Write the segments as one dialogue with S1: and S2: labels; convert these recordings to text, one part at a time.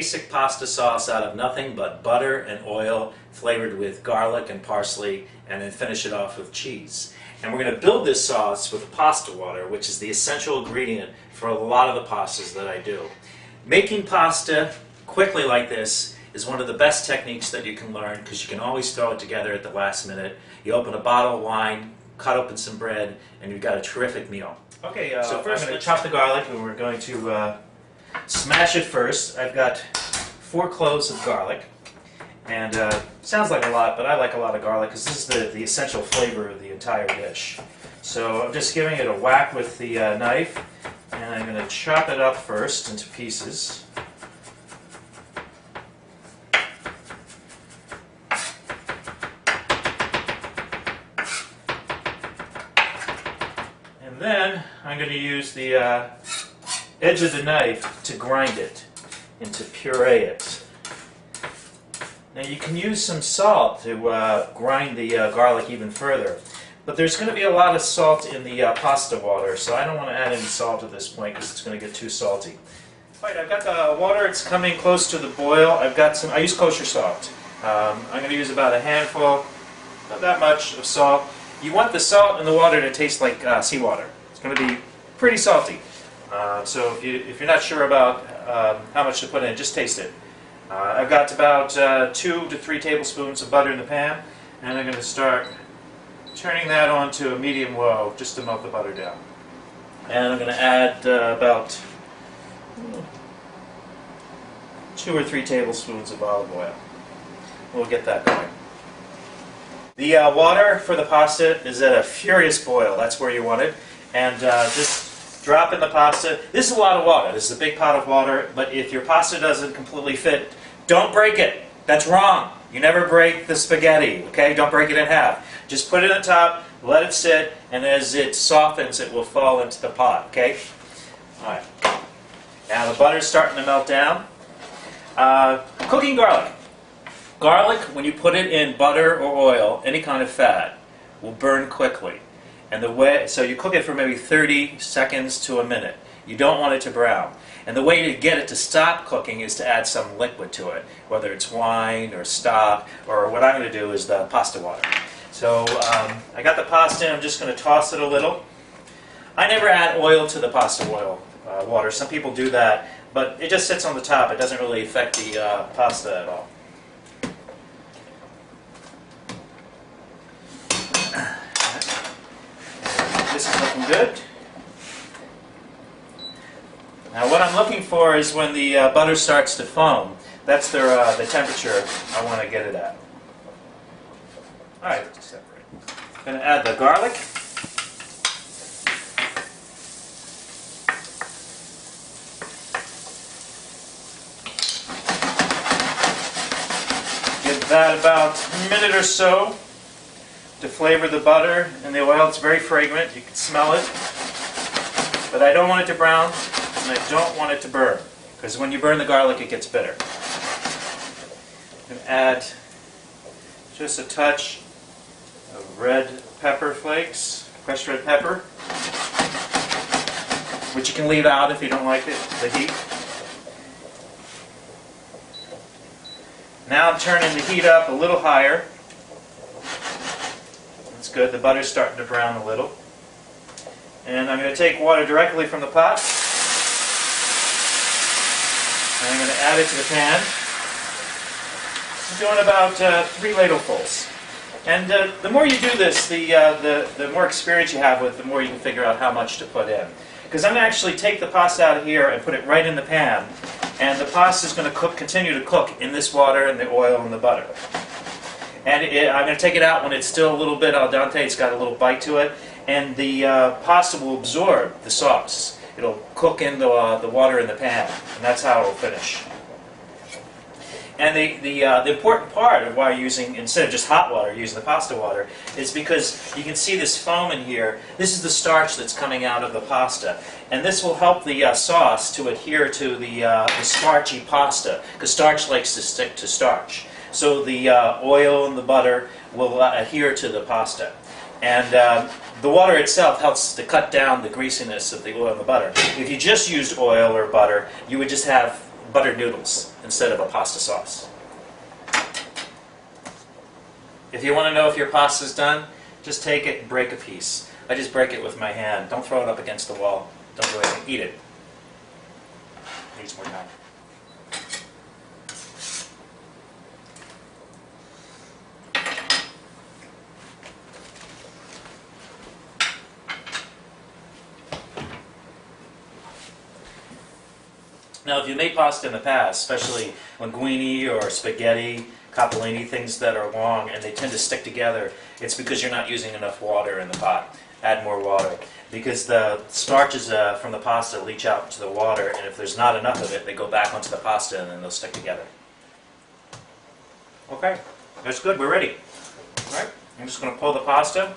S1: basic pasta sauce out of nothing but butter and oil flavored with garlic and parsley, and then finish it off with cheese. And we're going to build this sauce with pasta water, which is the essential ingredient for a lot of the pastas that I do. Making pasta quickly like this is one of the best techniques that you can learn, because you can always throw it together at the last minute. You open a bottle of wine, cut open some bread, and you've got a terrific meal. Okay, so first I'm going to chop the garlic, and we're going to smash it first. I've got 4 cloves of garlic, and sounds like a lot, but I like a lot of garlic because this is the essential flavor of the entire dish. So I'm just giving it a whack with the knife, and I'm going to chop it up first into pieces. And then I'm going to use the edge of the knife to grind it and to puree it. Now you can use some salt to grind the garlic even further, but there's going to be a lot of salt in the pasta water, so I don't want to add any salt at this point because it's going to get too salty. Alright, I've got the water, it's coming close to the boil. I use kosher salt. I'm going to use about a handful, not that much, of salt. You want the salt in the water to taste like seawater. It's going to be pretty salty. So if you're not sure about how much to put in, just taste it. I've got about 2 to 3 tablespoons of butter in the pan, and I'm going to start turning that on to a medium-low just to melt the butter down. And I'm going to add about 2 or 3 tablespoons of olive oil. We'll get that going. The water for the pasta is at a furious boil. That's where you want it. And just drop in the pasta. This is a lot of water. This is a big pot of water, but if your pasta doesn't completely fit, don't break it. That's wrong. You never break the spaghetti, okay? Don't break it in half. Just put it on top, let it sit, and as it softens, it will fall into the pot, okay? All right. Now the butter's starting to melt down. Cooking garlic. Garlic, when you put it in butter or oil, any kind of fat, will burn quickly. And so you cook it for maybe 30 seconds to a minute. You don't want it to brown. And the way to get it to stop cooking is to add some liquid to it, whether it's wine or stock, or what I'm going to do is the pasta water. So I got the pasta in, I'm just going to toss it a little. I never add oil to the pasta water. Some people do that, but it just sits on the top. It doesn't really affect the pasta at all. This is looking good. Now what I'm looking for is when the butter starts to foam. That's the temperature I want to get it at. Alright, let's separate. I'm going to add the garlic. Give that about a minute or so to flavor the butter and the oil. It's very fragrant. You can smell it. But I don't want it to brown, and I don't want it to burn, because when you burn the garlic, it gets bitter. I'm going to add just a touch of red pepper flakes, crushed red pepper, which you can leave out if you don't like it, the heat. Now I'm turning the heat up a little higher. That's good. The butter's starting to brown a little. And I'm going to take water directly from the pot. And I'm going to add it to the pan. I'm doing about 3 ladlefuls. And the more you do this, the more experience you have with, the more you can figure out how much to put in. Because I'm going to actually take the pasta out of here and put it right in the pan. And the pasta is going to continue to cook in this water and the oil and the butter. And I'm going to take it out when it's still a little bit al dente. It's got a little bite to it. And the pasta will absorb the sauce. It'll cook in the water in the pan. And that's how it will finish. And the important part of why you're using, instead of just hot water, using the pasta water, is because you can see this foam in here. This is the starch that's coming out of the pasta. And this will help the sauce to adhere to the starchy pasta, because starch likes to stick to starch. So the oil and the butter will adhere to the pasta. And the water itself helps to cut down the greasiness of the oil and the butter. If you just used oil or butter, you would just have buttered noodles instead of a pasta sauce. If you want to know if your pasta's done, just take it and break a piece. I just break it with my hand. Don't throw it up against the wall. Don't do anything. Eat it. Needs more time. Now, if you made pasta in the past, especially linguine or spaghetti, capellini, things that are long and they tend to stick together, it's because you're not using enough water in the pot. Add more water. Because the starches from the pasta leach out into the water, and if there's not enough of it, they go back onto the pasta and then they'll stick together. Okay, that's good. We're ready. All right, I'm just going to pull the pasta.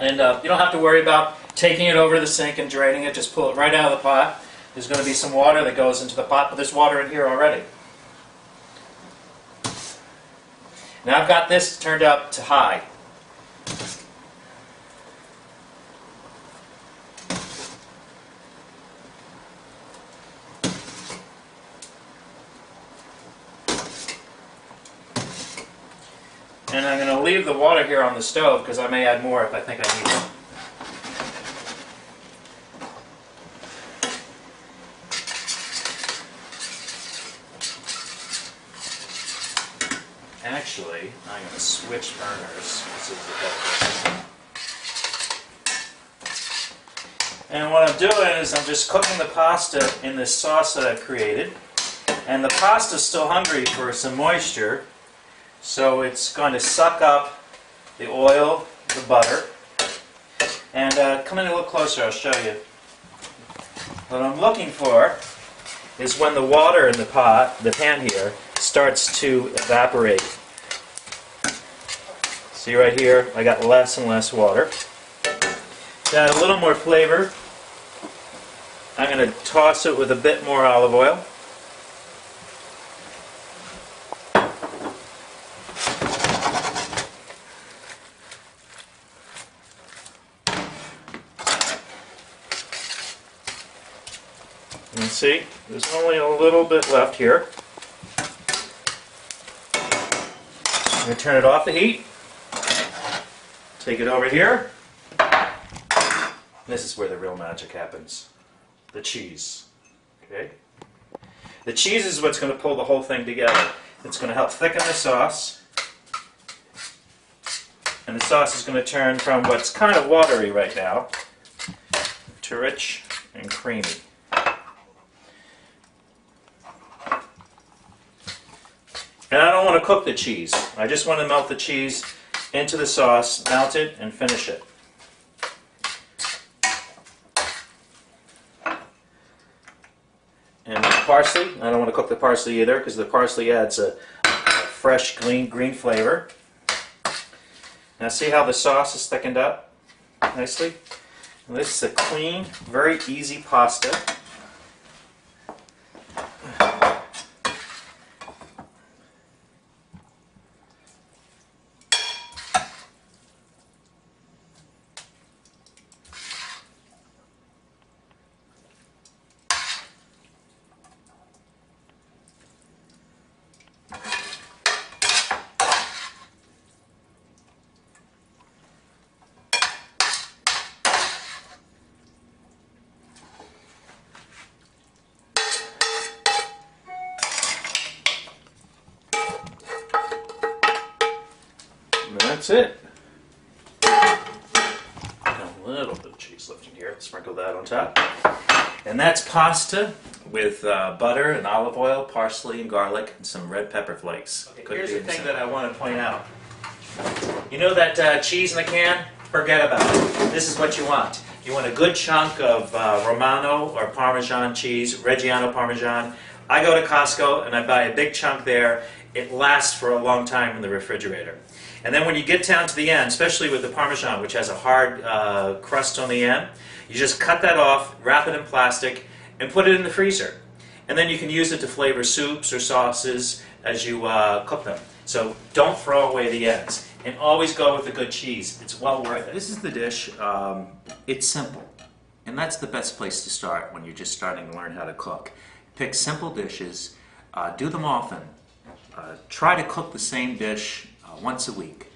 S1: And you don't have to worry about taking it over the sink and draining it. Just pull it right out of the pot. There's going to be some water that goes into the pot, but there's water in here already. Now I've got this turned up to high. And I'm going to leave the water here on the stove because I may add more if I think I need it. Actually, I'm going to switch burners. This is the better. And what I'm doing is I'm just cooking the pasta in this sauce that I've created. And the pasta's still hungry for some moisture, so it's going to suck up the oil, the butter. And come in a little closer, I'll show you. What I'm looking for is when the water in the pot, the pan here, starts to evaporate. See right here, I got less and less water. To add a little more flavor, I'm going to toss it with a bit more olive oil. And see, there's only a little bit left here. I'm going to turn it off the heat. Take it over here. This is where the real magic happens. The cheese. Okay? The cheese is what's going to pull the whole thing together. It's going to help thicken the sauce. And the sauce is going to turn from what's kind of watery right now to rich and creamy. And I don't want to cook the cheese. I just want to melt the cheese into the sauce, melt it, and finish it. And parsley, I don't want to cook the parsley either because the parsley adds a fresh, green flavor. Now see how the sauce is thickened up nicely? And this is a clean, very easy pasta. And that's it. A little bit of cheese left in here. Sprinkle that on top. And that's pasta with butter and olive oil, parsley and garlic, and some red pepper flakes. Okay, here's the thing that I want to point out. You know that cheese in the can? Forget about it. This is what you want. You want a good chunk of Romano or Parmesan cheese, Reggiano Parmesan. I go to Costco and I buy a big chunk there. It lasts for a long time in the refrigerator. And then when you get down to the end, especially with the Parmesan, which has a hard crust on the end, you just cut that off, wrap it in plastic, and put it in the freezer. And then you can use it to flavor soups or sauces as you cook them. So don't throw away the ends. And always go with a good cheese. It's well worth it. This is the dish. It's simple. And that's the best place to start when you're just starting to learn how to cook.
S2: Pick simple dishes, do them often. Try to cook the same dish once a week.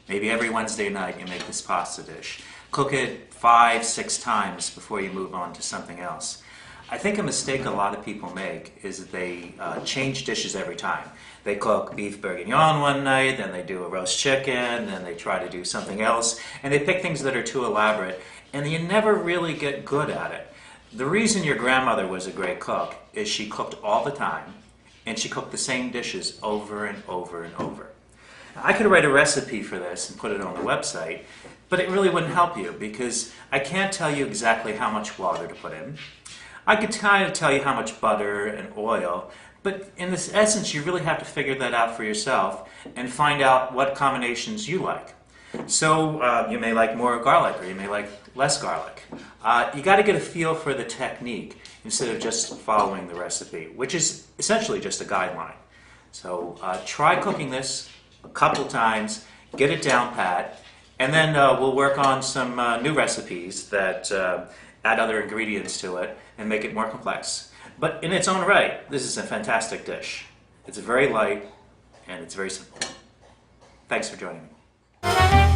S2: Maybe every Wednesday night you make this pasta dish. Cook it 5-6 times before you move on to something else. I think a mistake a lot of people make is that they change dishes every time. They cook beef bourguignon one night, then they do a roast chicken, then they try to do something else, and they pick things that are too elaborate, and you never really get good at it. The reason your grandmother was a great cook is she cooked all the time, and she cooked the same dishes over and over and over. I could write a recipe for this and put it on the website, but it really wouldn't help you because I can't tell you exactly how much water to put in. I could kind of tell you how much butter and oil, but in this essence you really have to figure that out for yourself and find out what combinations you like. So you may like more garlic or you may like less garlic. You got to get a feel for the technique instead of just following the recipe, which is essentially just a guideline. So try cooking this a couple times, get it down pat, and then we'll work on some new recipes that add other ingredients to it and make it more complex. But in its own right, this is a fantastic dish. It's very light and it's very simple. Thanks for joining me.